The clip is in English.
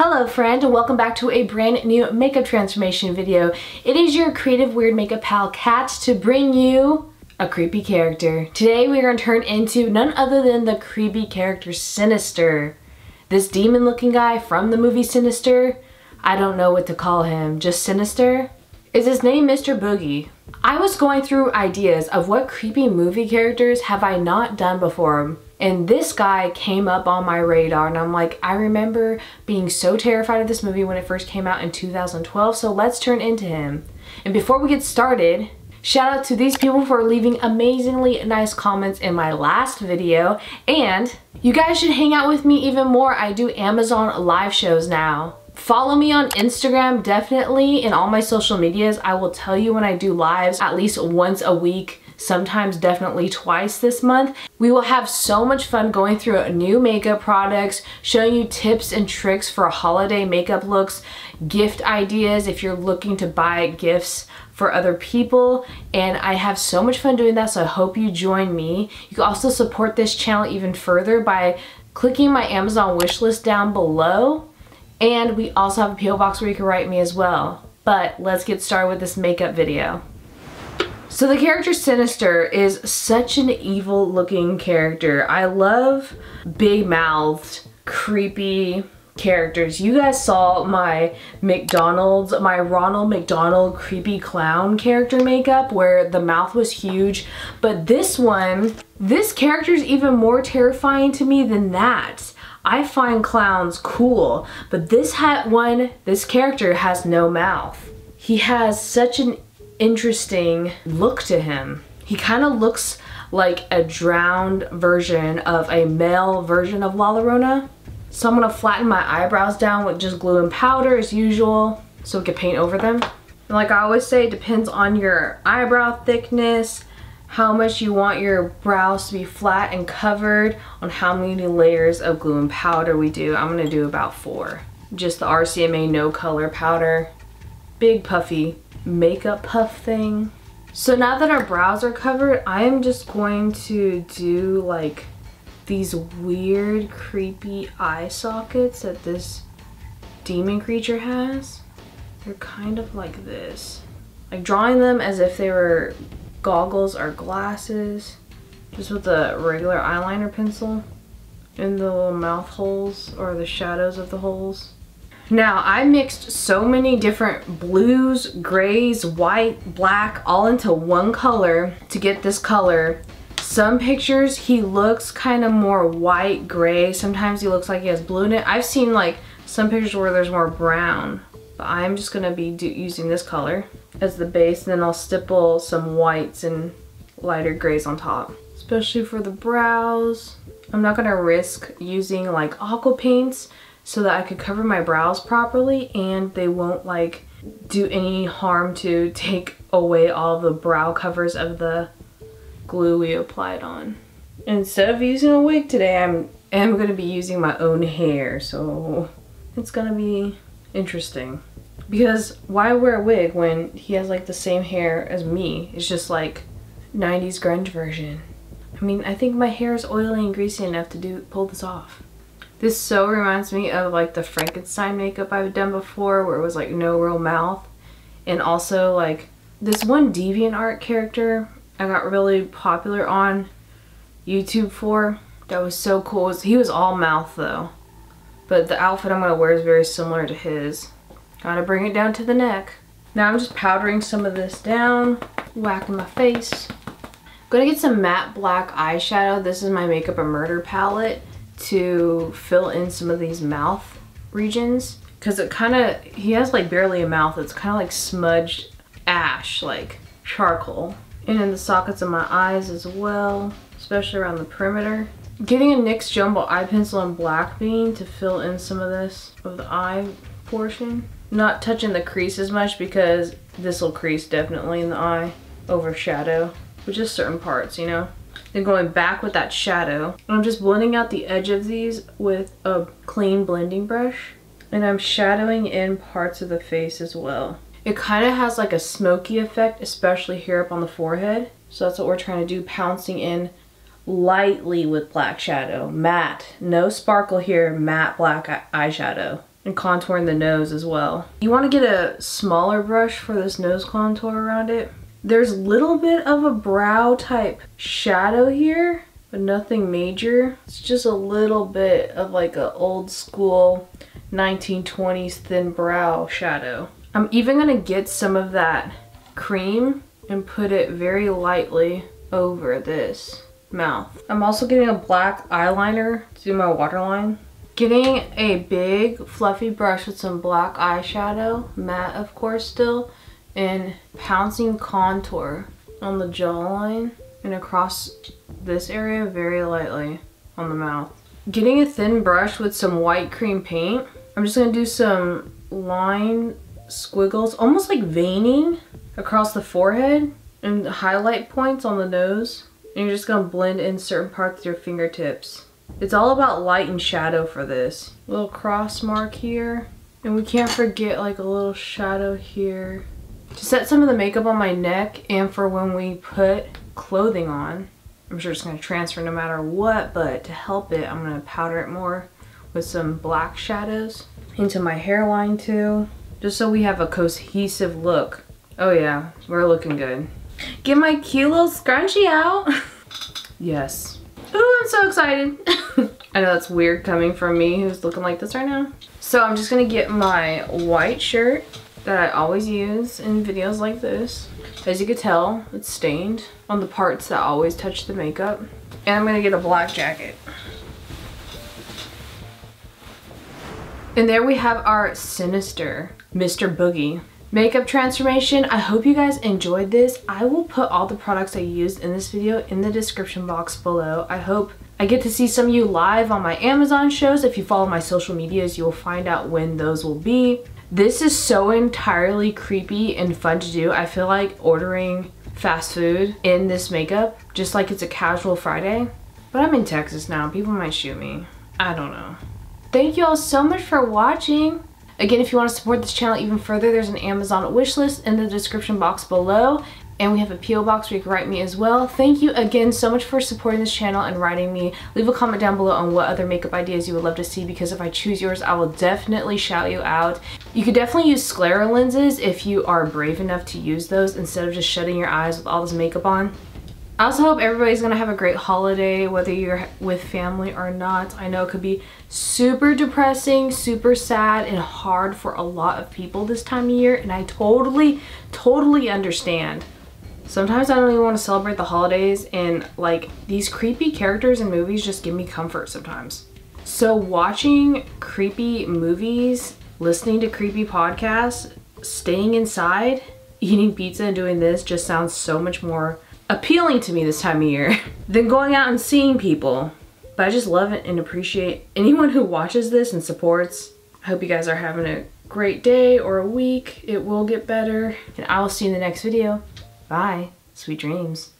Hello friend, and welcome back to a brand new makeup transformation video. It is your creative weird makeup pal Kat to bring you a creepy character. Today we are going to turn into none other than the creepy character Sinister. This demon looking guy from the movie Sinister, I don't know what to call him, just Sinister? Is his name Mr. Boogie? I was going through ideas of what creepy movie characters have I not done before. And this guy came up on my radar and I'm like, I remember being so terrified of this movie when it first came out in 2012, so let's turn into him. And before we get started, shout out to these people for leaving amazingly nice comments in my last video. And you guys should hang out with me even more. I do Amazon live shows now. Follow me on Instagram, definitely, in all my social medias. I will tell you when I do lives at least once a week, sometimes definitely twice this month. We will have so much fun going through new makeup products, showing you tips and tricks for holiday makeup looks, gift ideas if you're looking to buy gifts for other people, and I have so much fun doing that, so I hope you join me. You can also support this channel even further by clicking my Amazon wishlist down below. And we also have a PO box where you can write me as well. But let's get started with this makeup video. So the character Sinister is such an evil looking character. I love big mouthed, creepy characters. You guys saw my Ronald McDonald creepy clown character makeup where the mouth was huge. But this character is even more terrifying to me than that. I find clowns cool, but this character has no mouth. He has such an interesting look to him. He kind of looks like a drowned version of a male version of La Llorona. So I'm gonna flatten my eyebrows down with just glue and powder as usual so we can paint over them. And like I always say, it depends on your eyebrow thickness, how much you want your brows to be flat and covered, on how many layers of glue and powder we do. I'm gonna do about 4. Just the RCMA no color powder. Big puffy makeup puff thing. So now that our brows are covered, I am just going to do like these weird creepy eye sockets that this demon creature has. They're kind of like this. Like drawing them as if they were goggles or glasses, just with a regular eyeliner pencil in the little mouth holes or the shadows of the holes. Now I mixed so many different blues, grays, white, black all into one color to get this color. Some pictures he looks kind of more white gray, sometimes he looks like he has blue in it. I've seen like some pictures where there's more brown. But I'm just gonna be using this color as the base, and then I'll stipple some whites and lighter grays on top. Especially for the brows. I'm not gonna risk using like aqua paints so that I could cover my brows properly and they won't like do any harm to take away all the brow covers of the glue we applied on. Instead of using a wig today, I'm gonna be using my own hair, so it's gonna be interesting. Because why wear a wig when he has like the same hair as me? It's just like 90s grunge version. I mean, I think my hair is oily and greasy enough to pull this off. This so reminds me of like the Frankenstein makeup I've done before where it was like no real mouth. And also like this one DeviantArt character I got really popular on YouTube for. That was so cool. He was all mouth though. But the outfit I'm gonna wear is very similar to his. Gotta bring it down to the neck. Now I'm just powdering some of this down, whacking my face. Gonna get some matte black eyeshadow. This is my Makeup a Murder palette to fill in some of these mouth regions. Cause he has like barely a mouth. It's kind of like smudged ash, like charcoal. And in the sockets of my eyes as well, especially around the perimeter. Getting a NYX Jumbo eye pencil in Black Bean to fill in some of this, of the eye portion. Not touching the crease as much because this will crease definitely in the eye, overshadow, but just certain parts, you know. Then going back with that shadow, I'm just blending out the edge of these with a clean blending brush. And I'm shadowing in parts of the face as well. It kind of has like a smoky effect, especially here up on the forehead. So that's what we're trying to do, pouncing in lightly with black shadow, matte, no sparkle here, matte black eyeshadow. and contouring the nose as well. You want to get a smaller brush for this nose contour around it. There's a little bit of a brow type shadow here, but nothing major. It's just a little bit of like a old school 1920s thin brow shadow. I'm even gonna get some of that cream and put it very lightly over this mouth. I'm also getting a black eyeliner to do my waterline. Getting a big fluffy brush with some black eyeshadow, matte of course still, and pouncing contour on the jawline and across this area very lightly on the mouth. Getting a thin brush with some white cream paint, I'm just gonna do some line squiggles, almost like veining across the forehead and highlight points on the nose. And you're just gonna blend in certain parts with your fingertips. It's all about light and shadow for this. Little cross mark here. And we can't forget like a little shadow here. To set some of the makeup on my neck and for when we put clothing on. I'm sure it's gonna transfer no matter what, but to help it, I'm gonna powder it more with some black shadows into my hairline too. Just so we have a cohesive look. Oh yeah, we're looking good. Get my cute little scrunchie out. Yes. Ooh, I'm so excited. I know that's weird coming from me who's looking like this right now. So I'm just gonna get my white shirt that I always use in videos like this. As you can tell, it's stained on the parts that always touch the makeup. And I'm gonna get a black jacket. And there we have our Sinister Mr. Boogie makeup transformation. I hope you guys enjoyed this. I will put all the products I used in this video in the description box below. I hope I get to see some of you live on my Amazon shows. If you follow my social medias, you will find out when those will be. This is so entirely creepy and fun to do. I feel like ordering fast food in this makeup, just like it's a casual Friday. But I'm in Texas now. People might shoot me. I don't know. Thank you all so much for watching. Again, if you want to support this channel even further, there's an Amazon wish list in the description box below. And we have a P.O. box where you can write me as well. Thank you again so much for supporting this channel and writing me. Leave a comment down below on what other makeup ideas you would love to see, because if I choose yours, I will definitely shout you out. You could definitely use sclera lenses if you are brave enough to use those instead of just shutting your eyes with all this makeup on. I also hope everybody's gonna have a great holiday, whether you're with family or not. I know it could be super depressing, super sad, and hard for a lot of people this time of year, and I totally understand. Sometimes I don't even want to celebrate the holidays, and like these creepy characters in movies just give me comfort sometimes. So watching creepy movies, listening to creepy podcasts, staying inside, eating pizza and doing this just sounds so much more appealing to me this time of year than going out and seeing people. But I just love it and appreciate anyone who watches this and supports. I hope you guys are having a great day or a week. It will get better, and I will see you in the next video. Bye. Sweet dreams.